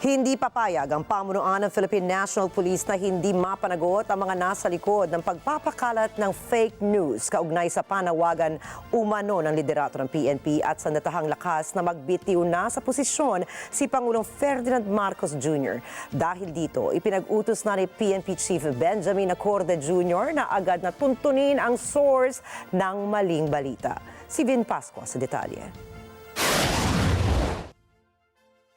Hindi papayag ang pamunuan ng Philippine National Police na hindi mapanagot ang mga nasa likod ng pagpapakalat ng fake news kaugnay sa panawagan umano ng liderato ng PNP at sandatahang lakas na magbitiw na sa posisyon si Pangulong Ferdinand Marcos Jr. Dahil dito, ipinag-utos na ni PNP Chief Benjamin Acorde Jr. na agad na tuntunin ang source ng maling balita. Si Vin Pascua sa detalye.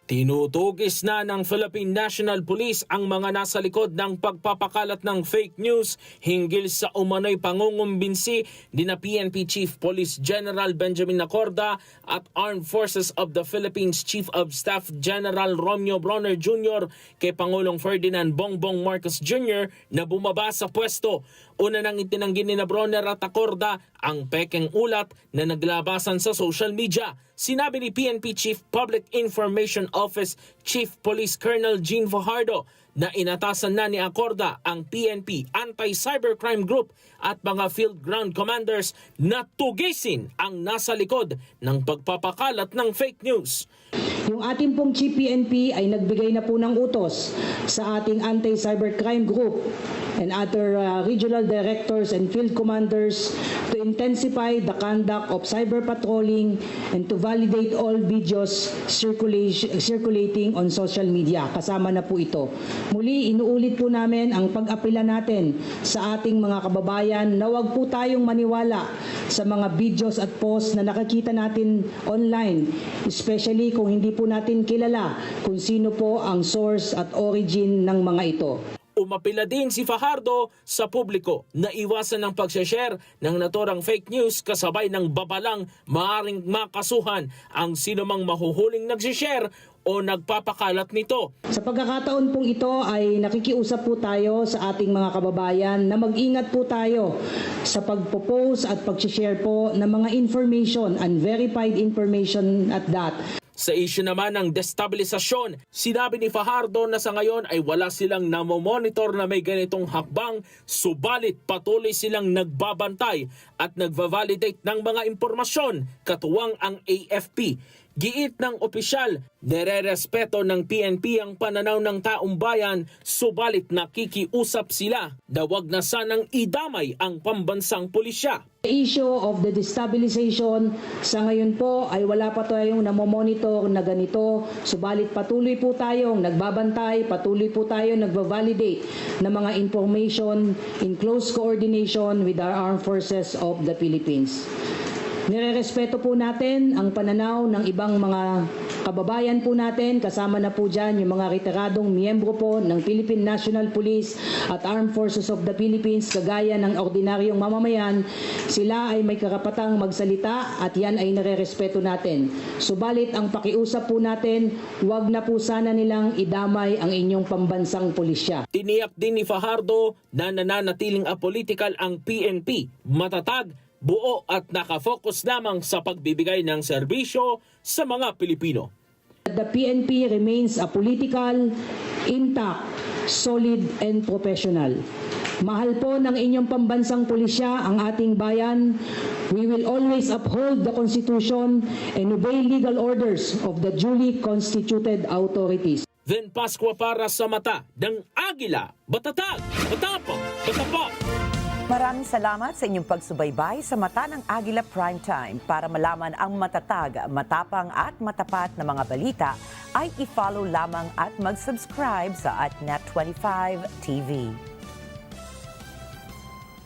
Tinutugis na ng Philippine National Police ang mga nasa likod ng pagpapakalat ng fake news hinggil sa umano'y pangungumbinsi ni na PNP Chief Police General Benjamin Acorda at Armed Forces of the Philippines Chief of Staff General Romeo Bronner Jr. kay Pangulong Ferdinand Bongbong Marcos Jr. na bumaba sa pwesto. Una nang itinanggi ni na Bronner at Acorda ang pekeng ulat na naglabasan sa social media. Sinabi ni PNP Chief Public Information Office Chief Police Colonel Gene Fajardo na inatasan na ni Acorda ang PNP Anti-Cybercrime Group at mga field ground commanders na tugisin ang nasa likod ng pagpapakalat ng fake news. Yung ating pong Chief PNP ay nagbigay na po ng utos sa ating Anti-Cybercrime Group and other regional directors and field commanders to intensify the conduct of cyber patrolling and to validate all videos circulating on social media. Kasama na po ito. Muli, inuulit po namin ang pag-apela natin sa ating mga kababayan na huwag po tayong maniwala sa mga videos at posts na nakikita natin online, especially kung hindi po natin kilala kung sino po ang source at origin ng mga ito. Umapila din si Fajardo sa publiko na iwasan ng pag-share ng naturang fake news kasabay ng babalang maaring makasuhan ang sinumang mahuhuling nag-share o nagpapakalat nito. Sa pagkakataon pong ito ay nakikiusap po tayo sa ating mga kababayan na mag-ingat po tayo sa pagpo-post at pag-share po ng mga information, unverified information at that. Sa issue naman ng destabilisasyon, sinabi ni Fajardo na sa ngayon ay wala silang namomonitor na may ganitong hakbang, subalit patuloy silang nagbabantay at nagva-validate ng mga impormasyon, katuwang ang AFP. Giit ng opisyal, nire-respeto ng PNP ang pananaw ng taong bayan, subalit nakikiusap sila na wag na sanang idamay ang pambansang pulisya. The issue of the destabilization, sa ngayon po ay wala pa tayong namomonitor na ganito, subalit patuloy po tayong nagbabantay, patuloy po tayong nagva-validate ng mga information in close coordination with our armed forces of the Philippines. Nirerespeto po natin ang pananaw ng ibang mga kababayan po natin, kasama na po dyan yung mga retiradong miyembro po ng Philippine National Police at Armed Forces of the Philippines, kagaya ng ordinaryong mamamayan. Sila ay may karapatang magsalita at yan ay nirerespeto natin. Subalit ang pakiusap po natin, huwag na po sana nilang idamay ang inyong pambansang pulisya. Tiniyak din ni Fajardo na nananatiling apolitical ang PNP, matatag, buo at nakafocus lamang sa pagbibigay ng serbisyo sa mga Pilipino. The PNP remains apolitical, intact, solid and professional. Mahal po ng inyong pambansang pulisya ang ating bayan. We will always uphold the Constitution and obey legal orders of the duly constituted authorities. Vin Pascua para sa Mata ng Agila, Batatag, Matapang, Matapat. Maraming salamat sa inyong pagsubaybay sa Mata ng Agila Primetime. Para malaman ang matatag, matapang at matapat na mga balita, ay i-follow lamang at mag-subscribe sa @Net25 TV.